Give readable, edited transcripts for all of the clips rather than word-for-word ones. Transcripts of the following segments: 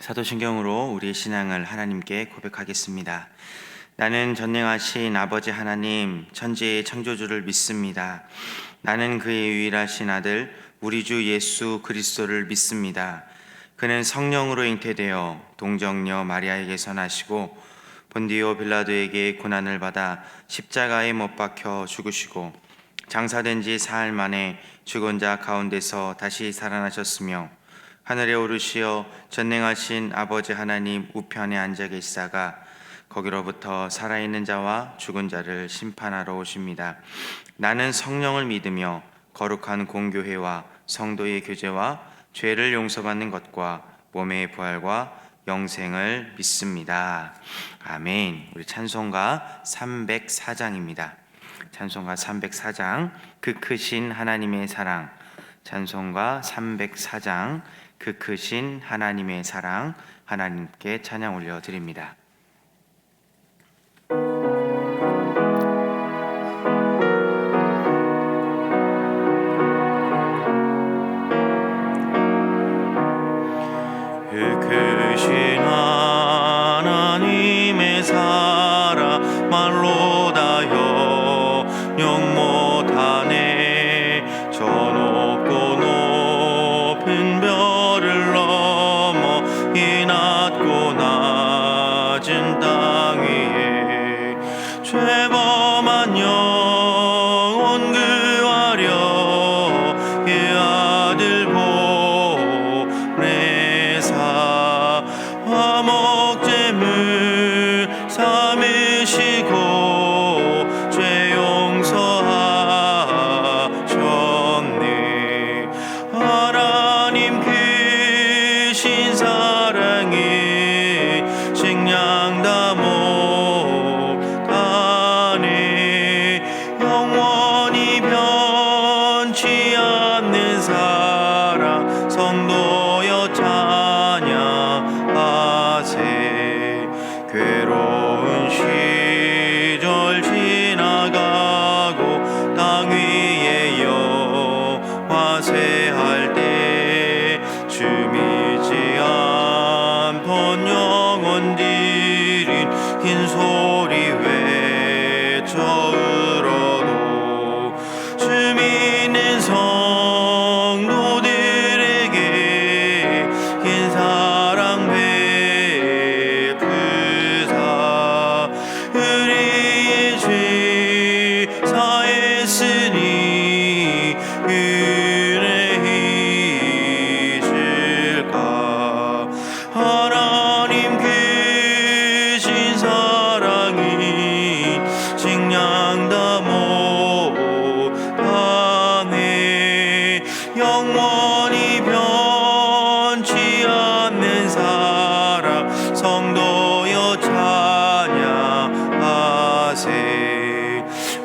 사도신경으로 우리의 신앙을 하나님께 고백하겠습니다. 나는 전능하신 아버지 하나님, 천지의 창조주를 믿습니다. 나는 그의 유일하신 아들 우리 주 예수 그리스도를 믿습니다. 그는 성령으로 잉태되어 동정녀 마리아에게서 나시고 본디오 빌라도에게 고난을 받아 십자가에 못 박혀 죽으시고 장사된 지 사흘 만에 죽은 자 가운데서 다시 살아나셨으며 하늘에 오르시어 전능하신 아버지 하나님 우편에 앉아 계시다가 거기로부터 살아있는 자와 죽은 자를 심판하러 오십니다. 나는 성령을 믿으며 거룩한 공교회와 성도의 교제와 죄를 용서받는 것과 몸의 부활과 영생을 믿습니다. 아멘. 우리 찬송가 304장입니다. 찬송가 304장 그 크신 하나님의 사랑. 찬송가 304장 그 크신 하나님의 사랑, 하나님께 찬양 올려드립니다. 그 크신 하나님의 사랑 말로 다여 영 못하네. 저 높고 높은 별을 넘어 이 낮고 낮은 땅 위에 죄범한 영혼 구하려 그 아들 보내사 화목제물 삼으시고 죄 용서하셨네. 하나님 크신 사랑이 식량다 못하네. 영원히 변치 않는 사랑 성도여 찬양하세. 괴로운 시절 지나가고 땅 위에 영화세할 때 주 믿지 않던 영혼들인 긴 소리 외쳐 울어도 주 믿는 성도들에게 긴 사랑 베푸사 우리의 죄 사했으니 은혜 잊을까. 하나님 크신 사랑이 식량다 못하네. 영원히 변치 않는 사랑 성도여 찬양하세.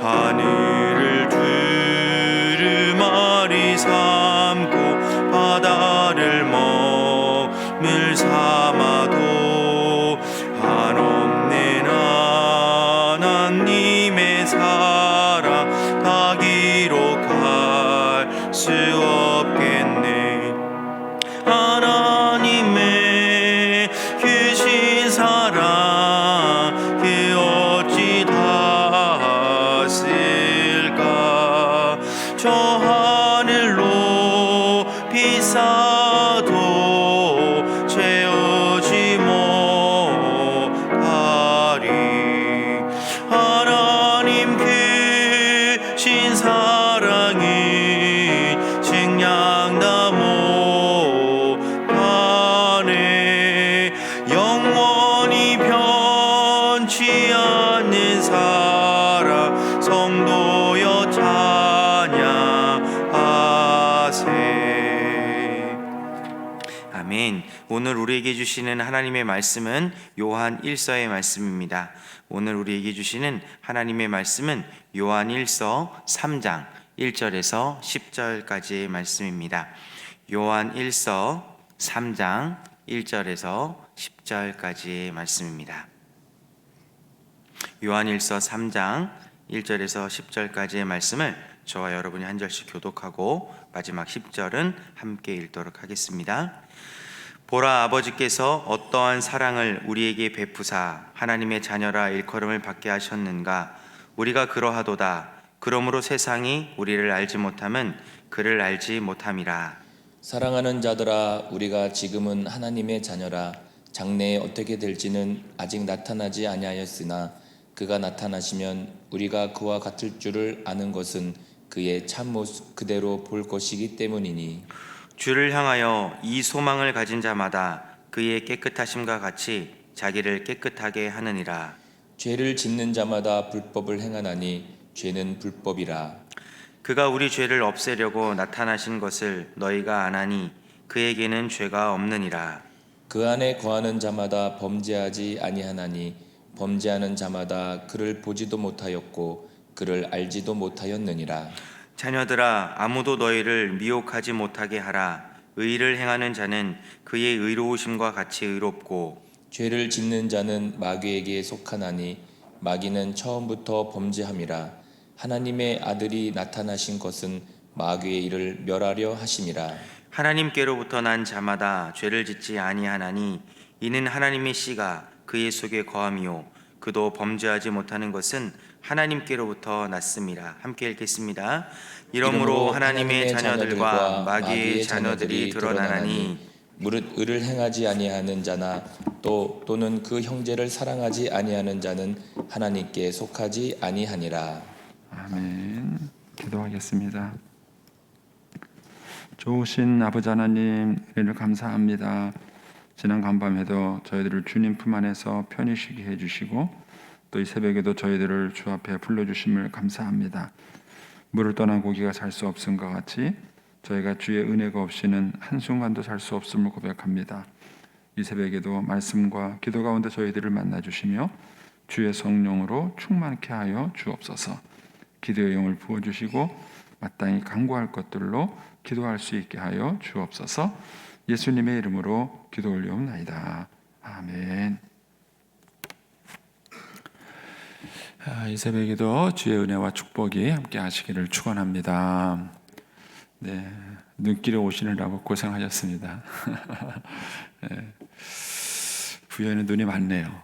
하늘을 두루마리 삼고 바다를 먹물 삼아도 한없는 하나님의 사랑 다 기록할 수 없겠네. 하나님의 크신 사랑 그 어찌 닿았을까. 저 하늘로 비싸도 채우지 못하리. 하나님 크신 사랑이 식량다 못하네. 영원히 변치 않는 사랑 성도여 찬양하세. 아멘. 오늘 우리에게 주시는 하나님의 말씀은 요한 1서의 말씀입니다. 오늘 우리에게 주시는 하나님의 말씀은 요한 1서 3장 1절에서 10절까지의 말씀입니다. 요한 1서 3장 1절에서 10절까지의 말씀입니다. 요한 1서 3장 1절에서 10절까지의 말씀을 저와 여러분이 한 절씩 교독하고 마지막 10절은 함께 읽도록 하겠습니다. 보라, 아버지께서 어떠한 사랑을 우리에게 베푸사 하나님의 자녀라 일컬음을 받게 하셨는가. 우리가 그러하도다. 그러므로 세상이 우리를 알지 못함은 그를 알지 못함이라. 사랑하는 자들아, 우리가 지금은 하나님의 자녀라. 장래에 어떻게 될지는 아직 나타나지 아니하였으나 그가 나타나시면 우리가 그와 같을 줄을 아는 것은 그의 참모습 그대로 볼 것이기 때문이니. 주를 향하여 이 소망을 가진 자마다 그의 깨끗하심과 같이 자기를 깨끗하게 하느니라. 죄를 짓는 자마다 불법을 행하나니 죄는 불법이라. 그가 우리 죄를 없애려고 나타나신 것을 너희가 아나니 그에게는 죄가 없느니라. 그 안에 거하는 자마다 범죄하지 아니하나니 범죄하는 자마다 그를 보지도 못하였고 그를 알지도 못하였느니라. 자녀들아, 아무도 너희를 미혹하지 못하게 하라. 의를 행하는 자는 그의 의로우심과 같이 의롭고 죄를 짓는 자는 마귀에게 속하나니 마귀는 처음부터 범죄함이라. 하나님의 아들이 나타나신 것은 마귀의 일을 멸하려 하심이라. 하나님께로부터 난 자마다 죄를 짓지 아니하나니 이는 하나님의 씨가 그의 속에 거함이요 그도 범죄하지 못하는 것은 하나님께로부터 났음이라. 함께 읽겠습니다. 이러므로 하나님의 자녀들과 마귀의 자녀들이 드러나나니 무릇 의를 행하지 아니하는 자나 또는 그 형제를 사랑하지 아니하는 자는 하나님께 속하지 아니하니라. 아멘. 기도하겠습니다. 좋으신 아버지 하나님, 은혜를 감사합니다. 지난 간밤에도 저희들을 주님 품 안에서 편히 쉬게 해주시고 또 이 새벽에도 저희들을 주 앞에 불러주심을 감사합니다. 물을 떠난 고기가 살 수 없음과 같이 저희가 주의 은혜가 없이는 한순간도 살 수 없음을 고백합니다. 이 새벽에도 말씀과 기도 가운데 저희들을 만나주시며 주의 성령으로 충만케 하여 주옵소서. 기도의 영을 부어주시고 마땅히 간구할 것들로 기도할 수 있게 하여 주옵소서. 예수님의 이름으로 기도 올려옵나이다. 아멘. 이 새벽에도 주의 은혜와 축복이 함께 하시기를 축원합니다. 네, 눈길에 오시느라고 고생하셨습니다. 네, 부여에는 눈이 많네요.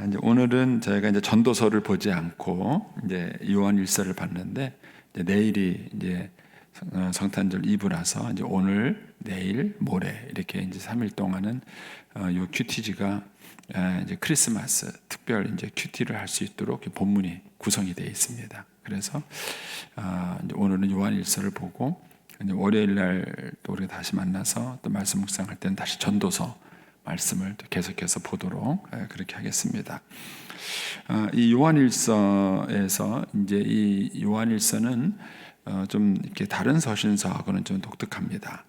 이제 오늘은 저희가 이제 전도서를 보지 않고 이제 요한일서를 봤는데 이제 내일이 이제 성탄절 이브라서 이제 오늘, 내일, 모레 이렇게 이제 3일 동안은 요 큐티지가 이제 크리스마스 특별 이제 큐티를 할 수 있도록 본문이 구성이 되어 있습니다. 그래서 이제 오늘은 요한일서를 보고 이제 월요일 날 또 우리가 다시 만나서 또 말씀 묵상할 때는 다시 전도서 말씀을 또 계속해서 보도록 그렇게 하겠습니다. 이 요한일서에서 이제 이 요한일서는 좀 이렇게 다른 서신서하고는 좀 독특합니다.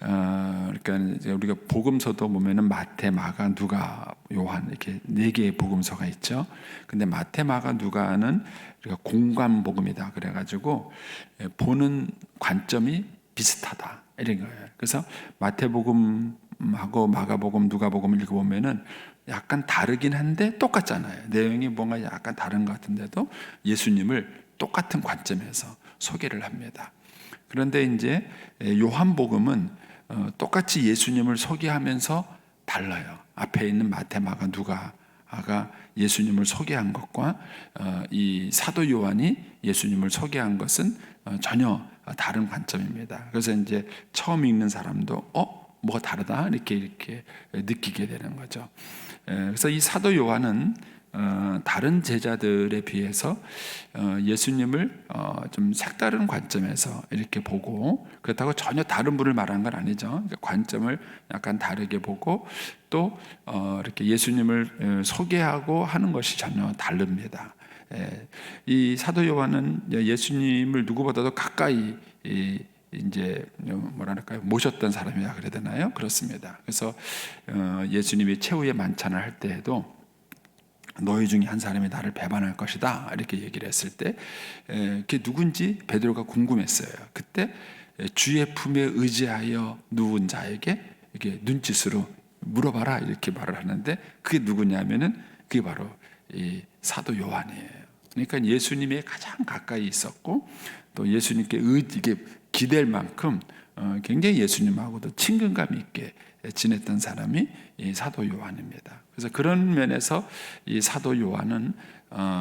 그러니까 이제 우리가 복음서도 보면은 마태, 마가, 누가, 요한 이렇게 네 개의 복음서가 있죠. 근데 마태, 마가, 누가는 우리가 공관 복음이다 그래가지고 보는 관점이 비슷하다 이런 거예요. 그래서 마태복음하고 마가복음, 누가복음 읽어보면은 약간 다르긴 한데 똑같잖아요. 내용이 뭔가 약간 다른 것 같은데도 예수님을 똑같은 관점에서 소개를 합니다. 그런데 이제 요한복음은 똑같이 예수님을 소개하면서 달라요. 앞에 있는 마태, 마가, 누가가 예수님을 소개한 것과 이 사도 요한이 예수님을 소개한 것은 전혀 다른 관점입니다. 그래서 이제 처음 읽는 사람도 뭐가 다르다 이렇게 느끼게 되는 거죠. 그래서 이 사도 요한은 다른 제자들에 비해서 예수님을 좀 색다른 관점에서 이렇게 보고, 그렇다고 전혀 다른 분을 말하는 건 아니죠. 관점을 약간 다르게 보고 또 이렇게 예수님을 소개하고 하는 것이 전혀 다릅니다. 이 사도 요한은 예수님을 누구보다도 가까이 이제 뭐랄까요, 모셨던 사람이라 그래야 되나요? 그렇습니다. 그래서 예수님이 최후의 만찬을 할 때에도 너희 중에 한 사람이 나를 배반할 것이다 이렇게 얘기를 했을 때 그게 누군지 베드로가 궁금했어요. 그때 주의 품에 의지하여 누운 자에게 이렇게 눈짓으로 물어봐라 이렇게 말을 하는데, 그게 누구냐면은 그게 바로 이 사도 요한이에요. 그러니까 예수님에 가장 가까이 있었고 또 예수님께 이게 기댈 만큼 굉장히 예수님하고도 친근감 있게 지냈던 사람이 이 사도 요한입니다. 그래서 그런 면에서 이 사도 요한은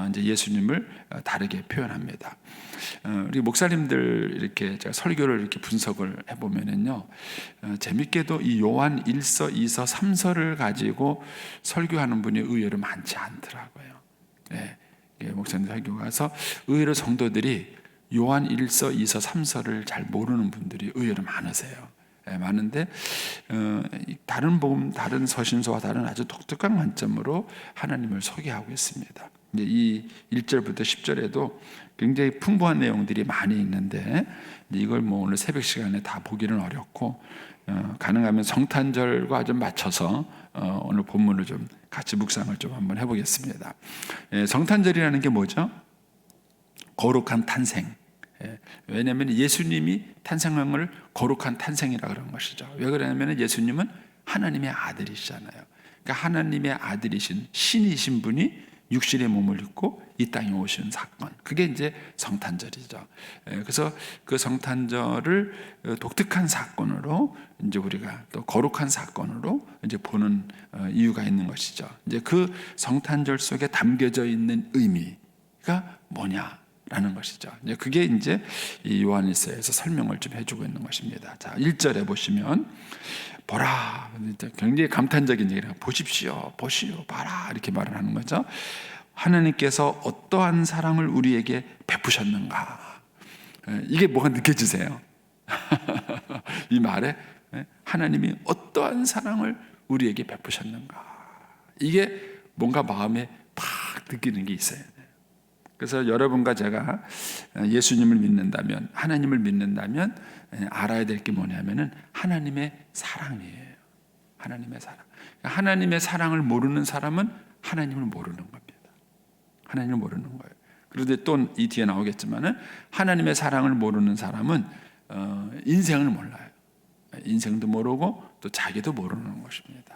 이제 예수님을 다르게 표현합니다. 우리 목사님들 이렇게 제가 설교를 이렇게 분석을 해보면은요, 재밌게도 이 요한 1서, 2서, 3서를 가지고 설교하는 분이 의외로 많지 않더라고요. 네, 목사님 설교 가서 의외로 성도들이 요한 1서, 2서, 3서를 잘 모르는 분들이 의외로 많으세요. 많은데 다른 복음, 다른 서신서와 다른 아주 독특한 관점으로 하나님을 소개하고 있습니다. 이제 이 1절부터 10절에도 굉장히 풍부한 내용들이 많이 있는데 이걸 뭐 오늘 새벽 시간에 다 보기는 어렵고 가능하면 성탄절과 좀 맞춰서 오늘 본문을 좀 같이 묵상을 좀 한번 해보겠습니다. 성탄절이라는 게 뭐죠? 거룩한 탄생. 왜냐하면 예수님이 탄생한 걸 거룩한 탄생이라 그런 것이죠. 왜 그러냐면 예수님은 하나님의 아들이시잖아요. 그러니까 하나님의 아들이신 신이신 분이 육신의 몸을 입고 이 땅에 오신 사건, 그게 이제 성탄절이죠. 그래서 그 성탄절을 독특한 사건으로 이제 우리가 또 거룩한 사건으로 이제 보는 이유가 있는 것이죠. 이제 그 성탄절 속에 담겨져 있는 의미가 뭐냐라는 것이죠. 이제 그게 이제 이 요한일서에서 설명을 좀 해주고 있는 것입니다. 자, 1절에 보시면 보라, 굉장히 감탄적인 얘기를 보십시오, 보시오, 봐라 이렇게 말을 하는 거죠. 하나님께서 어떠한 사랑을 우리에게 베푸셨는가. 이게 뭐가 느껴지세요? 이 말에 하나님이 어떠한 사랑을 우리에게 베푸셨는가. 이게 뭔가 마음에 팍 느끼는 게 있어요. 그래서 여러분과 제가 예수님을 믿는다면, 하나님을 믿는다면 알아야 될 게 뭐냐면은 하나님의 사랑이에요. 하나님의 사랑. 하나님의 사랑을 모르는 사람은 하나님을 모르는 겁니다. 하나님을 모르는 거예요. 그런데 또 이 뒤에 나오겠지만은 하나님의 사랑을 모르는 사람은 인생을 몰라요. 인생도 모르고 또 자기도 모르는 것입니다.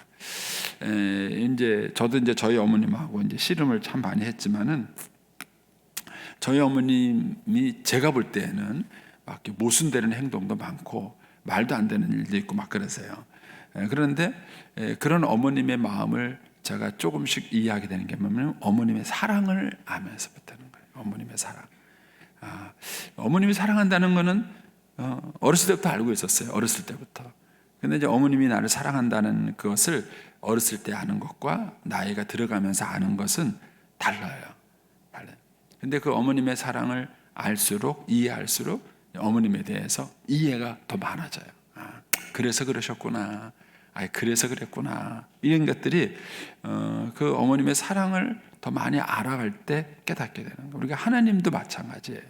이제 저도 이제 저희 어머님하고 이제 씨름을 참 많이 했지만은 저희 어머님이 제가 볼 때는 막 모순되는 행동도 많고 말도 안 되는 일도 있고 막 그러세요. 그런데 그런 어머님의 마음을 제가 조금씩 이해하게 되는 게 뭐냐면 어머님의 사랑을 알면서부터는 거예요. 어머님의 사랑. 어머님이 사랑한다는 거는 어렸을 때부터 알고 있었어요. 어렸을 때부터. 근데 이제 어머님이 나를 사랑한다는 것을 어렸을 때 아는 것과 나이가 들어가면서 아는 것은 달라요. 근데 그 어머님의 사랑을 알수록, 이해할수록 어머님에 대해서 이해가 더 많아져요. 그래서 그러셨구나. 그래서 그랬구나. 이런 것들이 그 어머님의 사랑을 더 많이 알아갈 때 깨닫게 되는 거예요. 우리가 하나님도 마찬가지예요.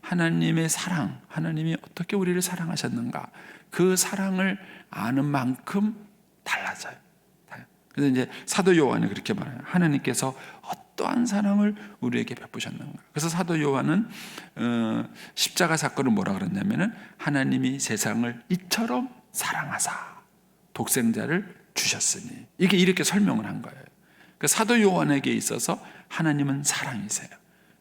하나님의 사랑, 하나님이 어떻게 우리를 사랑하셨는가, 그 사랑을 아는 만큼 달라져요. 그래서 이제 사도 요한이 그렇게 말해요. 하나님께서 어떠한 사랑을 우리에게 베푸셨는가. 그래서 사도 요한은 십자가 사건을 뭐라 그랬냐면은 하나님이 세상을 이처럼 사랑하사 독생자를 주셨으니, 이게 이렇게 설명을 한 거예요. 그러니까 사도 요한에게 있어서 하나님은 사랑이세요.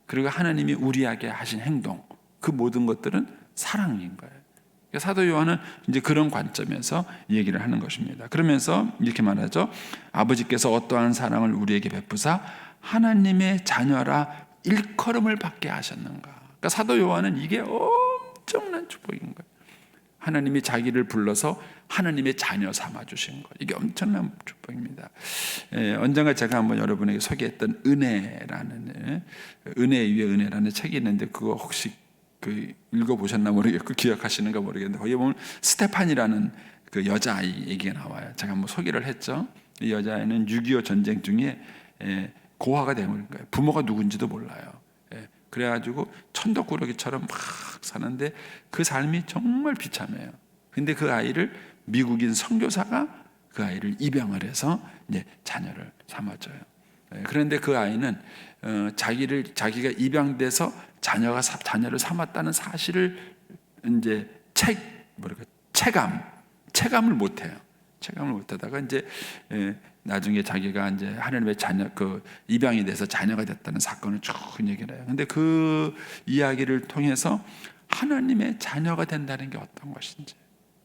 그리고 하나님이 우리에게 하신 행동, 그 모든 것들은 사랑인 거예요. 그러니까 사도 요한은 이제 그런 관점에서 얘기를 하는 것입니다. 그러면서 이렇게 말하죠. 아버지께서 어떠한 사랑을 우리에게 베푸사 하나님의 자녀라 일컬음을 받게 하셨는가. 그러니까 사도 요한은 이게 엄청난 축복인 거예요. 하나님이 자기를 불러서 하나님의 자녀 삼아 주신 것, 이게 엄청난 축복입니다. 언젠가 제가 한번 여러분에게 소개했던 은혜라는 은혜 위에 은혜라는 책이 있는데 그거 혹시 읽어보셨나 모르겠고 기억하시는가 모르겠는데 거기 보면 스테판이라는 그 여자아이 얘기가 나와요. 제가 한번 소개를 했죠. 이 여자아이는 6.25 전쟁 중에 고아가 되는 거예요. 부모가 누군지도 몰라요. 그래가지고 천덕꾸러기처럼 막 사는데 그 삶이 정말 비참해요. 근데 그 아이를 미국인 선교사가 그 아이를 입양을 해서 이제 자녀를 삼아줘요. 그런데 그 아이는 자기가 입양돼서 자녀를 삼았다는 사실을 이제 체감을 못해요. 체감을 못하다가 이제 나중에 자기가 이제 하나님의 자녀, 입양이 돼서 자녀가 됐다는 사건을 쭉 얘기를 해요. 근데 그 이야기를 통해서 하나님의 자녀가 된다는 게 어떤 것인지,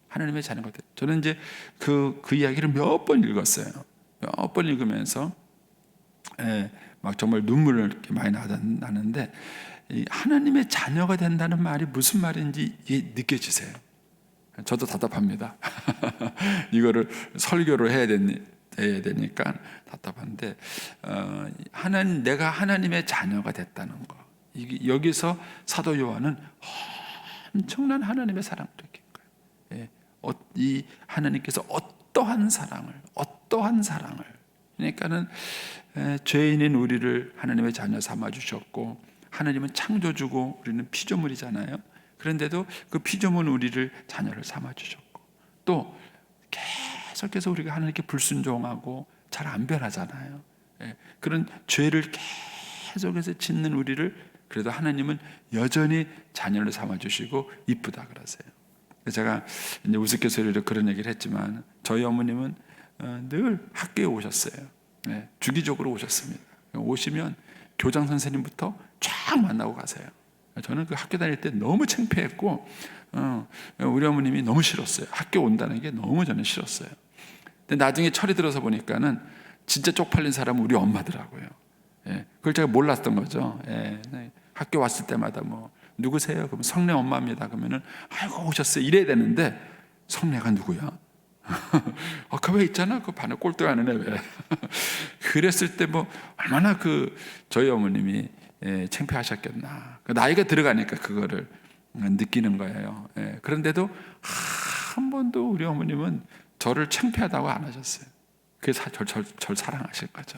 하나님의 자녀가 됐다. 저는 이제 그 이야기를 몇 번 읽었어요. 몇 번 읽으면서 막 정말 눈물을 이렇게 많이 나는데, 이 하나님의 자녀가 된다는 말이 무슨 말인지 이게 느껴지세요? 저도 답답합니다. 이거를 설교로 해야 되니까 답답한데, 내가 하나님의 자녀가 됐다는 거. 여기서 사도 요한은 엄청난 하나님의 사랑을 느낀 거예요. 이 하나님께서 어떠한 사랑을, 그러니까는 죄인인 우리를 하나님의 자녀 삼아 주셨고, 하나님은 창조주고 우리는 피조물이잖아요. 그런데도 그 피조물 우리를 자녀를 삼아 주셨고, 또 계속해서 우리가 하나님께 불순종하고 잘 안 변하잖아요. 그런 죄를 계속해서 짓는 우리를 그래도 하나님은 여전히 자녀를 삼아 주시고 이쁘다 그러세요. 제가 이제 우스갯소리로 그런 얘기를 했지만, 저희 어머님은 늘 학교에 오셨어요. 주기적으로 오셨습니다. 오시면 교장 선생님부터 쫙 만나고 가세요. 저는 그 학교 다닐 때 너무 창피했고, 우리 어머님이 너무 싫었어요. 학교 온다는 게 너무 저는 싫었어요. 근데 나중에 철이 들어서 보니까는 진짜 쪽팔린 사람은 우리 엄마더라고요. 그걸 제가 몰랐던 거죠. 학교 왔을 때마다 뭐 누구세요? 그러면 성례 엄마입니다. 그러면은 아이고 오셨어요. 이래야 되는데, 성례가 누구야? 그 왜 있잖아. 그 반에 꼴등하는 애 왜? 그랬을 때 뭐 얼마나 저희 어머님이 창피하셨겠나. 나이가 들어가니까 그거를 느끼는 거예요. 그런데도 한 번도 우리 어머님은 저를 창피하다고 안 하셨어요. 그게 저를 사랑하실 거죠.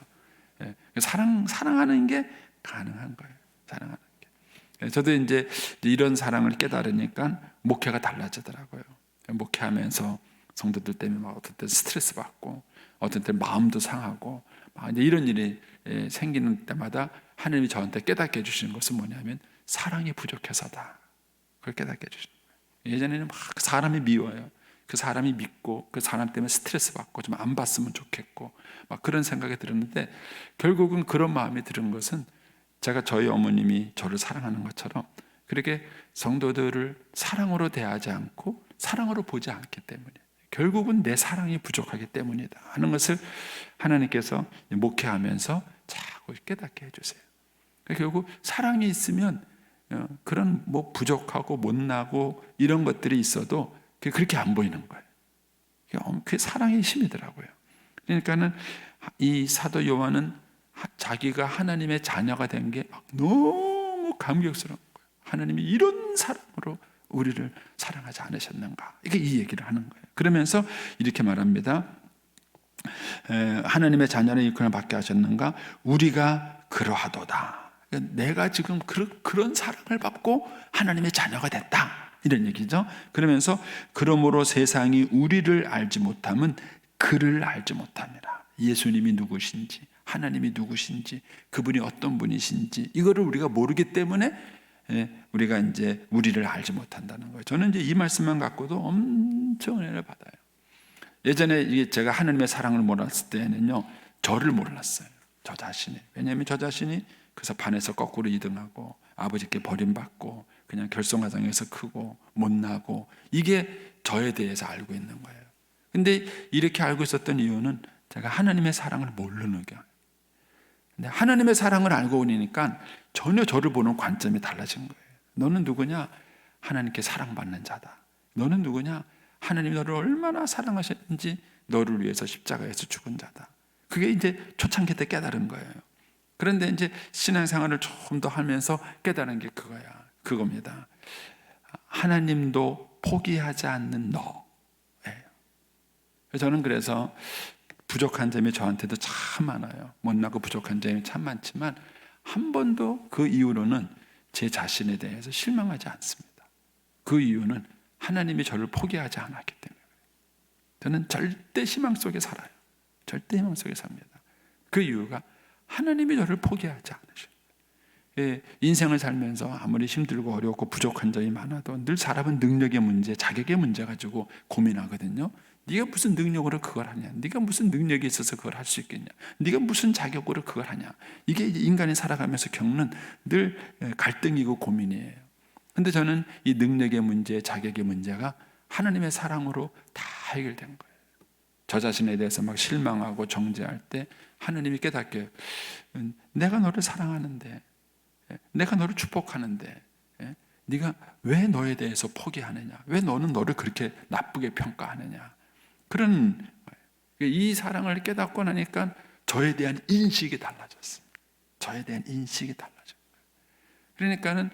사랑하는 게 가능한 거예요. 사랑하는 게. 저도 이제 이런 사랑을 깨달으니까 목회가 달라지더라고요. 목회하면서 성도들 때문에 막 어떤 때 스트레스 받고, 어떤 때 마음도 상하고, 막 이제 이런 일이 생기는 때마다 하나님이 저한테 깨닫게 해주시는 것은 뭐냐면 사랑이 부족해서다. 그걸 깨닫게 해주시는 거예요. 예전에는 막 그 사람이 미워요. 그 사람이 믿고 그 사람 때문에 스트레스 받고 좀 안 봤으면 좋겠고 막 그런 생각이 들었는데, 결국은 그런 마음이 들은 것은 제가 저희 어머님이 저를 사랑하는 것처럼 그렇게 성도들을 사랑으로 대하지 않고 사랑으로 보지 않기 때문에, 결국은 내 사랑이 부족하기 때문이다 하는 것을 하나님께서 목회하면서 자꾸 깨닫게 해주세요. 결국 사랑이 있으면 그런 뭐 부족하고 못나고 이런 것들이 있어도 그렇게 안 보이는 거예요. 그게 사랑의 힘이더라고요. 그러니까는 이 사도 요한은 자기가 하나님의 자녀가 된 게 너무 감격스러운 거예요. 하나님이 이런 사랑으로 우리를 사랑하지 않으셨는가, 이게 이 얘기를 하는 거예요. 그러면서 이렇게 말합니다. 하나님의 자녀는 이끌어 받게 하셨는가? 우리가 그러하도다. 내가 지금 그런 사랑을 받고 하나님의 자녀가 됐다, 이런 얘기죠. 그러면서 그러므로 세상이 우리를 알지 못하면 그를 알지 못합니다. 예수님이 누구신지, 하나님이 누구신지, 그분이 어떤 분이신지 이거를 우리가 모르기 때문에 우리가 이제 우리를 알지 못한다는 거예요. 저는 이제 이 말씀만 갖고도 엄청 은혜를 받아요. 예전에 제가 하나님의 사랑을 몰랐을 때는요, 저를 몰랐어요. 저 자신이. 왜냐하면 저 자신이 그래서 반에서 거꾸로 2등하고 아버지께 버림받고 그냥 결손가정에서 크고 못나고, 이게 저에 대해서 알고 있는 거예요. 근데 이렇게 알고 있었던 이유는 제가 하나님의 사랑을 모르는 거예요. 근데 하나님의 사랑을 알고 오니까 전혀 저를 보는 관점이 달라진 거예요. 너는 누구냐? 하나님께 사랑받는 자다. 너는 누구냐? 하나님이 너를 얼마나 사랑하셨는지 너를 위해서 십자가에서 죽은 자다. 그게 이제 초창기 때 깨달은 거예요. 그런데 이제 신앙생활을 좀 더 하면서 깨달은 게 그겁니다. 하나님도 포기하지 않는 너예요. 저는 그래서 부족한 점이 저한테도 참 많아요. 못나고 부족한 점이 참 많지만 한 번도 그 이후로는 제 자신에 대해서 실망하지 않습니다. 그 이유는 하나님이 저를 포기하지 않았기 때문에. 저는 절대 희망 속에 살아요. 절대 희망 속에 삽니다. 그 이유가 하나님이 저를 포기하지 않으셔요. 인생을 살면서 아무리 힘들고 어렵고 부족한 점이 많아도 늘 사람은 능력의 문제, 자격의 문제 가지고 고민하거든요. 네가 무슨 능력으로 그걸 하냐? 네가 무슨 능력이 있어서 그걸 할 수 있겠냐? 네가 무슨 자격으로 그걸 하냐? 이게 인간이 살아가면서 겪는 늘 갈등이고 고민이에요. 근데 저는 이 능력의 문제, 자격의 문제가 하나님의 사랑으로 다 해결된 거예요. 저 자신에 대해서 막 실망하고 정죄할 때 하나님이 깨닫게, 내가 너를 사랑하는데, 내가 너를 축복하는데 네가 왜 너에 대해서 포기하느냐, 왜 너는 너를 그렇게 나쁘게 평가하느냐. 그런 거예요. 이 사랑을 깨닫고 나니까 저에 대한 인식이 달라졌습니다. 저에 대한 인식이 달라졌어요. 그러니까는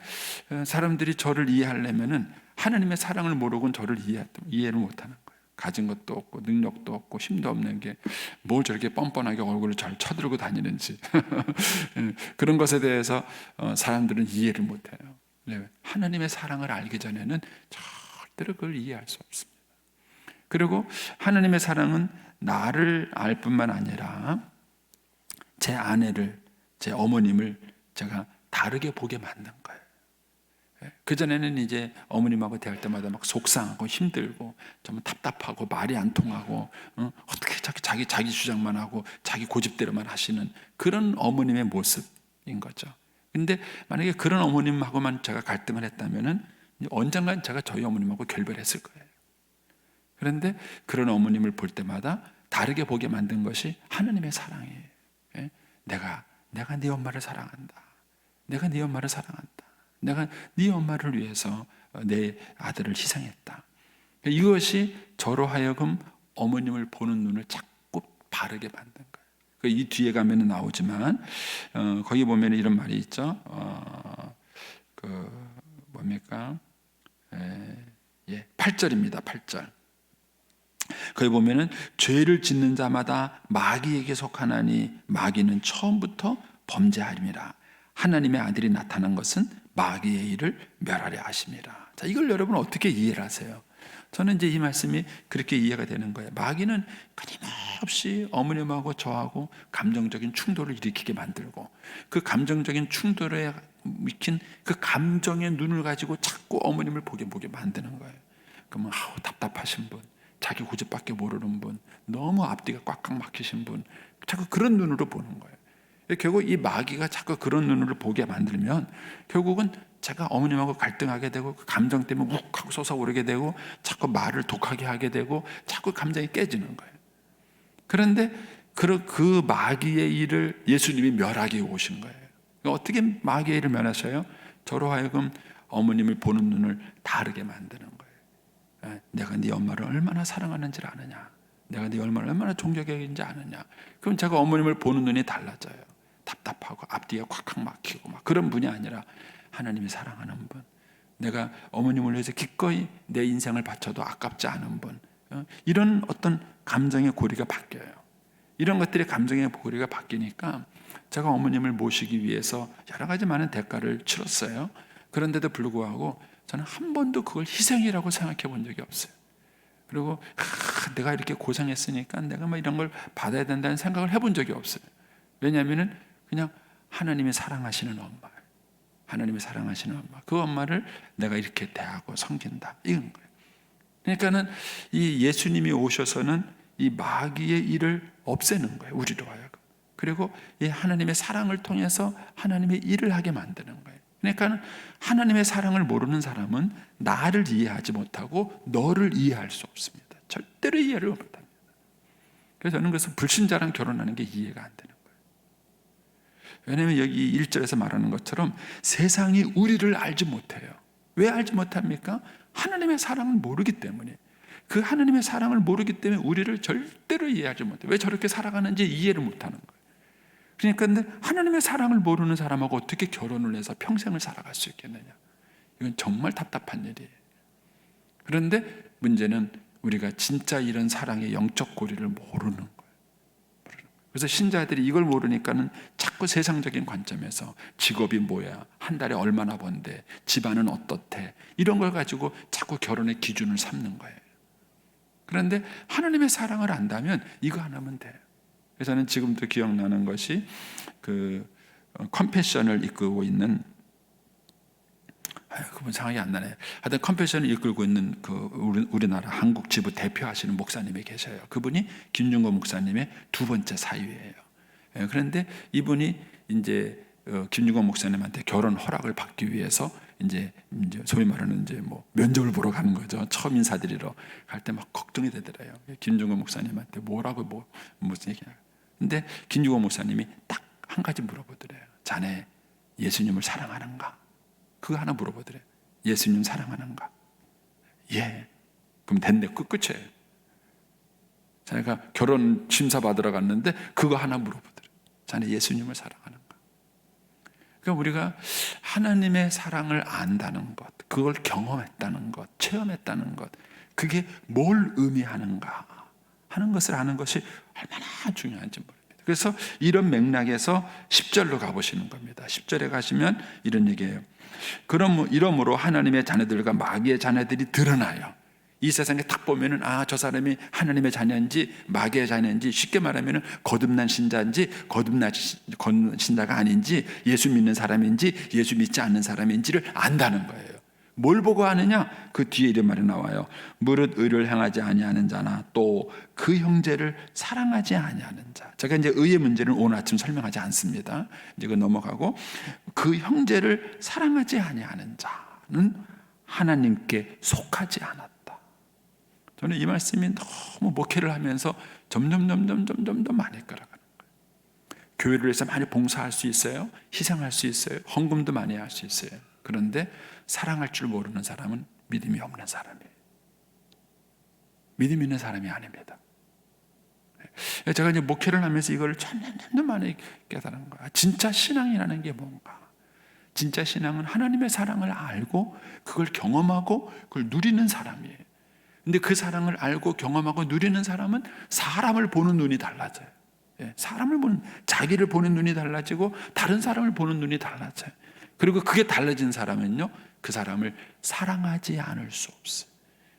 사람들이 저를 이해하려면은 하나님의 사랑을 모르고는 저를 이해를 못하는 거예요. 가진 것도 없고 능력도 없고 힘도 없는 게 뭘 저렇게 뻔뻔하게 얼굴을 잘 쳐들고 다니는지 그런 것에 대해서 사람들은 이해를 못해요. 하나님의 사랑을 알기 전에는 절대로 그걸 이해할 수 없습니다. 그리고 하나님의 사랑은 나를 알 뿐만 아니라 제 아내를, 제 어머님을 제가 다르게 보게 만든 거예요. 그전에는 이제 어머님하고 대할 때마다 막 속상하고 힘들고 좀 답답하고 말이 안 통하고 어떻게 자기 주장만 하고 자기 고집대로만 하시는 그런 어머님의 모습인 거죠. 근데 만약에 그런 어머님하고만 제가 갈등을 했다면은 언젠간 제가 저희 어머님하고 결별했을 거예요. 그런데 그런 어머님을 볼 때마다 다르게 보게 만든 것이 하나님의 사랑이에요. 내가 네 엄마를 사랑한다. 내가 네 엄마를 사랑한다. 내가 네 엄마를 위해서 내 아들을 희생했다. 이것이 저로 하여금 어머님을 보는 눈을 자꾸 바르게 만든 거예요. 이 뒤에 가면 나오지만 거기 보면 이런 말이 있죠. 뭡니까? 8절입니다. 8절. 거기 보면은 죄를 짓는 자마다 마귀에게 속하나니 마귀는 처음부터 범죄하림이라. 하나님의 아들이 나타난 것은 마귀의 일을 멸하려 하심이라. 자, 이걸 여러분 어떻게 이해를 하세요? 저는 이제 이 말씀이 그렇게 이해가 되는 거예요. 마귀는 끊임없이 어머님하고 저하고 감정적인 충돌을 일으키게 만들고 그 감정적인 충돌에 익힌 그 감정의 눈을 가지고 자꾸 어머님을 보게 만드는 거예요. 그러면 답답하신 분, 자기 고집밖에 모르는 분, 너무 앞뒤가 꽉꽉 막히신 분, 자꾸 그런 눈으로 보는 거예요. 결국 이 마귀가 자꾸 그런 눈으로 보게 만들면 결국은 제가 어머님하고 갈등하게 되고 그 감정 때문에 욱하고 솟아오르게 되고 자꾸 말을 독하게 하게 되고 자꾸 감정이 깨지는 거예요. 그런데 그 마귀의 일을 예수님이 멸하게 오신 거예요. 어떻게 마귀의 일을 멸하셔요? 저로 하여금 어머님을 보는 눈을 다르게 만드는 거예요. 내가 네 엄마를 얼마나 사랑하는지를 아느냐, 내가 네 엄마를 얼마나 존경하는지 아느냐. 그럼 제가 어머님을 보는 눈이 달라져요. 답답하고 앞뒤가 콱콱 막히고 막 그런 분이 아니라 하나님이 사랑하는 분, 내가 어머님을 위해서 기꺼이 내 인생을 바쳐도 아깝지 않은 분, 이런 어떤 감정의 고리가 바뀌어요. 이런 것들이 감정의 고리가 바뀌니까 제가 어머님을 모시기 위해서 여러 가지 많은 대가를 치렀어요. 그런데도 불구하고 저는 한 번도 그걸 희생이라고 생각해 본 적이 없어요. 그리고 내가 이렇게 고생했으니까 내가 막 이런 걸 받아야 된다는 생각을 해본 적이 없어요. 왜냐하면은 그냥 하나님이 사랑하시는 엄마, 하나님이 사랑하시는 엄마, 그 엄마를 내가 이렇게 대하고 섬긴다, 이건 거예요. 그러니까는 이 예수님이 오셔서는 이 마귀의 일을 없애는 거예요, 우리로 하여금. 그리고 이 하나님의 사랑을 통해서 하나님의 일을 하게 만드는 거예요. 그러니까 하나님의 사랑을 모르는 사람은 나를 이해하지 못하고 너를 이해할 수 없습니다. 절대로 이해를 못합니다. 그래서 저는 그래서 불신자랑 결혼하는 게 이해가 안 되는 거예요. 왜냐하면 여기 1절에서 말하는 것처럼 세상이 우리를 알지 못해요. 왜 알지 못합니까? 하나님의 사랑을 모르기 때문에. 그 하나님의 사랑을 모르기 때문에 우리를 절대로 이해하지 못해요. 왜 저렇게 살아가는지 이해를 못하는 거예요. 그러니까 하나님의 사랑을 모르는 사람하고 어떻게 결혼을 해서 평생을 살아갈 수 있겠느냐. 이건 정말 답답한 일이에요. 그런데 문제는 우리가 진짜 이런 사랑의 영적 고리를 모르는 거예요. 그래서 신자들이 이걸 모르니까는 자꾸 세상적인 관점에서 직업이 뭐야, 한 달에 얼마나 번대, 집안은 어떻대, 이런 걸 가지고 자꾸 결혼의 기준을 삼는 거예요. 그런데 하나님의 사랑을 안다면 이거 하나면 돼요. 그래서 저는 지금도 기억나는 것이 그 컴패션을 이끌고 있는, 그분 생각이 안 나네요. 하여튼 컴패션을 이끌고 있는 그 우리나라 한국 지부 대표하시는 목사님이 계셔요. 그분이 김준거 목사님의 두 번째 사위예요. 그런데 이분이 이제 김준거 목사님한테 결혼 허락을 받기 위해서 이제 소위 말하는 이제 뭐 면접을 보러 가는 거죠. 처음 인사드리러 갈 때 막 걱정이 되더래요. 김중건 목사님한테 뭐라고 무슨 얘기냐. 근데 김중건 목사님이 딱 한 가지 물어보더래요. 자네 예수님을 사랑하는가? 그거 하나 물어보더래요. 예수님 사랑하는가? 예. 그럼 됐네. 끝이에요. 자네가 결혼 심사 받으러 갔는데 그거 하나 물어보더래요. 자네 예수님을 사랑하는가? 그러니까 우리가 하나님의 사랑을 안다는 것, 그걸 경험했다는 것, 체험했다는 것, 그게 뭘 의미하는가 하는 것을 아는 것이 얼마나 중요한지 모릅니다. 그래서 이런 맥락에서 10절로 가보시는 겁니다. 10절에 가시면 이런 얘기예요. 이러므로 하나님의 자녀들과 마귀의 자녀들이 드러나요. 이 세상에 딱 보면은 저 사람이 하나님의 자녀인지 마귀의 자녀인지, 쉽게 말하면은 거듭난 신자인지 거듭난 신자가 아닌지, 예수 믿는 사람인지 예수 믿지 않는 사람인지를 안다는 거예요. 뭘 보고 아느냐? 그 뒤에 이런 말이 나와요. 무릇 의를 행하지 아니하는 자나 또 그 형제를 사랑하지 아니하는 자. 제가 이제 의의 문제는 오늘 아침 설명하지 않습니다. 이제 그 넘어가고, 그 형제를 사랑하지 아니하는 자는 하나님께 속하지 않았다. 저는 이 말씀이 너무 목회를 하면서 점점 많이 끌어가는 거예요. 교회를 위해서 많이 봉사할 수 있어요. 희생할 수 있어요. 헌금도 많이 할 수 있어요. 그런데 사랑할 줄 모르는 사람은 믿음이 없는 사람이에요. 믿음 있는 사람이 아닙니다. 제가 이제 목회를 하면서 이걸 점점 많이 깨달은 거야. 진짜 신앙이라는 게 뭔가? 진짜 신앙은 하나님의 사랑을 알고 그걸 경험하고 그걸 누리는 사람이에요. 근데 그 사랑을 알고 경험하고 누리는 사람은 사람을 보는 눈이 달라져요. 사람을 보는, 자기를 보는 눈이 달라지고 다른 사람을 보는 눈이 달라져요. 그리고 그게 달라진 사람은요, 그 사람을 사랑하지 않을 수 없어요.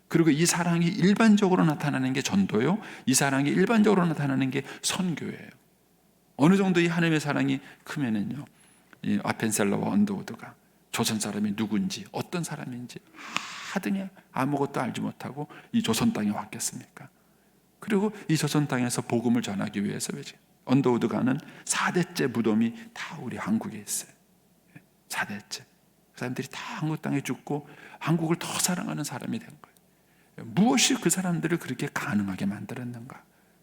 그리고 이 사랑이 일반적으로 나타나는 게 전도요, 이 사랑이 일반적으로 나타나는 게 선교예요. 어느 정도 이 하나님의 사랑이 크면은요, 이 아펜셀러와 언더우드가 조선 사람이 누군지 어떤 사람인지 하등에 아무것도 알지 못하고 이 조선 땅에 왔겠습니까? 그리고 이 조선 땅에서 복음을 전하기 위해서 언더우드가는 4대째 무덤이 다 우리 한국에 있어요. 4대째. 그 사람들이 다 한국 땅에 죽고 한국을 더 사랑하는 사람이 된 거예요. 무엇이 그 사람들을 그렇게 가능하게 만들었는가?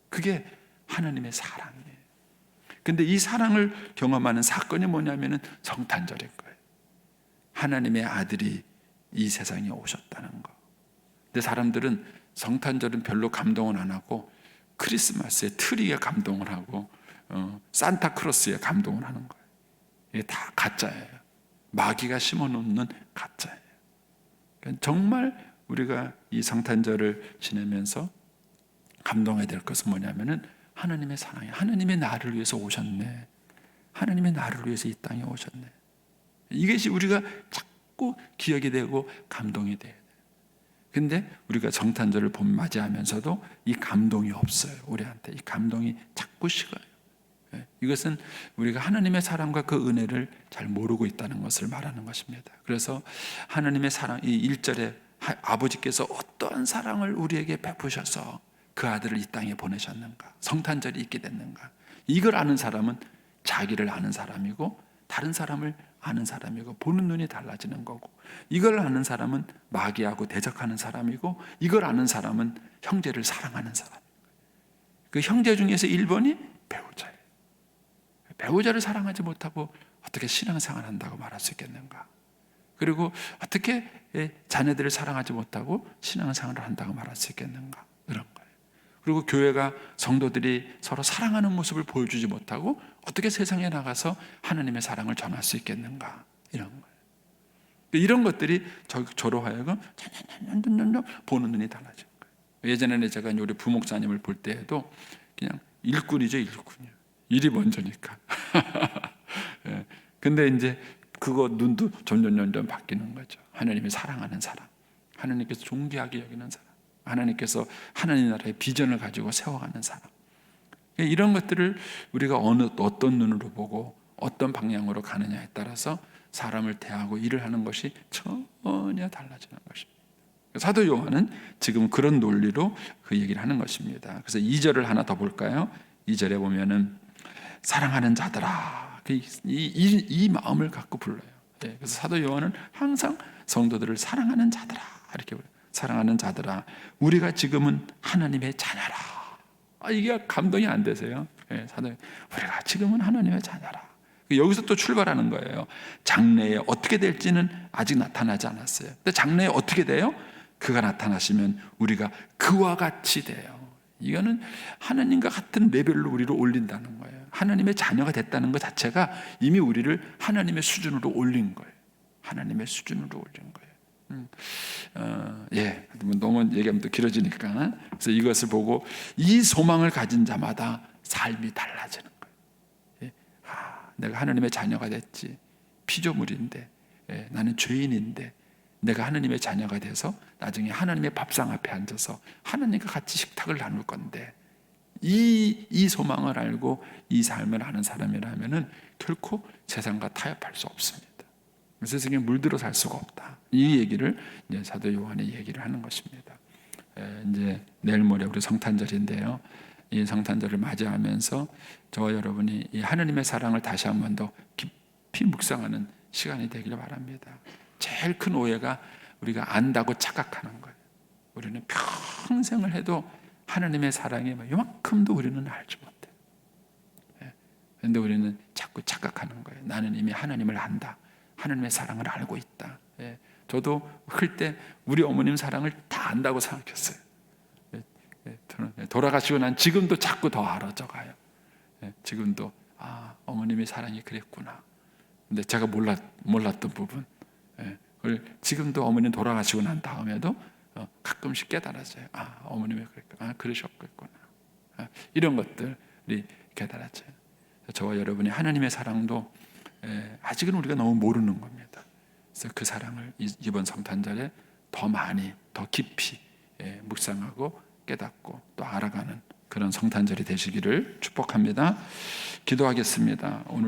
그게 하나님의 사랑이에요. 근데 이 사랑을 경험하는 사건이 뭐냐면은 성탄절인 거예요. 하나님의 아들이 이 세상에 오셨다는 거. 근데 사람들은 성탄절은 별로 감동은 안 하고 크리스마스에 트리에 감동을 하고 산타크로스에 감동을 하는 거예요. 이게 다 가짜예요. 마귀가 심어놓는 가짜예요. 그러니까 정말 우리가 이 성탄절을 지내면서 감동해야 될 것은 뭐냐면은 하나님의 사랑이에요. 하나님의 나를 위해서 오셨네. 하나님의 나를 위해서 이 땅에 오셨네. 이것이 우리가 자꾸 기억이 되고 감동이 돼야 돼요. 근데 우리가 성탄절을 맞이하면서도 이 감동이 없어요. 우리한테 이 감동이 자꾸 식어요. 이것은 우리가 하나님의 사랑과 그 은혜를 잘 모르고 있다는 것을 말하는 것입니다. 그래서 하나님의 사랑, 이 1절에 아버지께서 어떠한 사랑을 우리에게 베푸셔서 그 아들을 이 땅에 보내셨는가, 성탄절이 있게 됐는가, 이걸 아는 사람은 자기를 아는 사람이고 다른 사람을 아는 사람이고 보는 눈이 달라지는 거고, 이걸 아는 사람은 마귀하고 대적하는 사람이고, 이걸 아는 사람은 형제를 사랑하는 사람. 그 형제 중에서 1번이 배우자예요. 배우자를 사랑하지 못하고 어떻게 신앙생활을 한다고 말할 수 있겠는가? 그리고 어떻게 자녀들을 사랑하지 못하고 신앙생활을 한다고 말할 수 있겠는가? 이런 거예요. 그리고 교회가 성도들이 서로 사랑하는 모습을 보여주지 못하고 어떻게 세상에 나가서 하나님의 사랑을 전할 수 있겠는가? 이런 거예요. 이런 것들이 저로 하여금 보는 눈이 달라진 거예요. 예전에는 제가 우리 부목사님을 볼 때에도 그냥 일꾼이죠, 일꾼이요. 일이 먼저니까. 예. 근데 이제 그거 눈도 점점 바뀌는 거죠. 하나님이 사랑하는 사람, 하나님께서 존귀하게 여기는 사람, 하나님께서 하나님 나라의 비전을 가지고 세워가는 사람. 이런 것들을 우리가 어떤 눈으로 보고 어떤 방향으로 가느냐에 따라서 사람을 대하고 일을 하는 것이 전혀 달라지는 것입니다. 사도 요한은 지금 그런 논리로 그 얘기를 하는 것입니다. 그래서 2절을 하나 더 볼까요? 2절에 보면은 사랑하는 자들아, 이 마음을 갖고 불러요. 예, 그래서 사도 요한은 항상 성도들을 사랑하는 자들아, 이렇게 사랑하는 자들아, 우리가 지금은 하나님의 자녀라. 이게 감동이 안 되세요? 예, 사도 우리가 지금은 하나님의 자녀라. 여기서 또 출발하는 거예요. 장래에 어떻게 될지는 아직 나타나지 않았어요. 근데 장래에 어떻게 돼요? 그가 나타나시면 우리가 그와 같이 돼요. 이거는 하나님과 같은 레벨로 우리를 올린다는 거예요. 하나님의 자녀가 됐다는 것 자체가 이미 우리를 하나님의 수준으로 올린 거예요. 하나님의 수준으로 올린 거예요. 예, 너무 얘기하면 또 길어지니까. 그래서 이것을 보고 이 소망을 가진 자마다 삶이 달라지는 거예요. 예, 내가 하나님의 자녀가 됐지. 피조물인데, 예, 나는 죄인인데, 내가 하나님의 자녀가 돼서 나중에 하나님의 밥상 앞에 앉아서 하나님과 같이 식탁을 나눌 건데, 이 소망을 알고 이 삶을 아는 사람이라면은 결코 세상과 타협할 수 없습니다. 세상에 물들어 살 수가 없다. 이 얘기를 이제 사도 요한이 얘기를 하는 것입니다. 이제 내일 모레 우리 성탄절인데요. 이 성탄절을 맞이하면서 저와 여러분이 이 하나님의 사랑을 다시 한 번 더 깊이 묵상하는 시간이 되기를 바랍니다. 제일 큰 오해가 우리가 안다고 착각하는 거예요. 우리는 평생을 해도 하나님의 사랑에 이만큼도 우리는 알지 못해요. 그런데 우리는 자꾸 착각하는 거예요. 나는 이미 하나님을 안다. 하나님의 사랑을 알고 있다. 저도 클 때 우리 어머님 사랑을 다 안다고 생각했어요. 돌아가시고 난 지금도 자꾸 더 알아져가요. 지금도 어머님의 사랑이 그랬구나. 근데 제가 몰랐던 부분, 그걸 지금도 어머님 돌아가시고 난 다음에도 가끔씩 깨달아져요. 어머님이 그랬구나. 그러셨겠구나. 이런 것들이 깨달아져요. 저와 여러분이 하나님의 사랑도 아직은 우리가 너무 모르는 겁니다. 그래서 그 사랑을 이번 성탄절에 더 많이, 더 깊이 묵상하고 깨닫고 또 알아가는 그런 성탄절이 되시기를 축복합니다. 기도하겠습니다. 오늘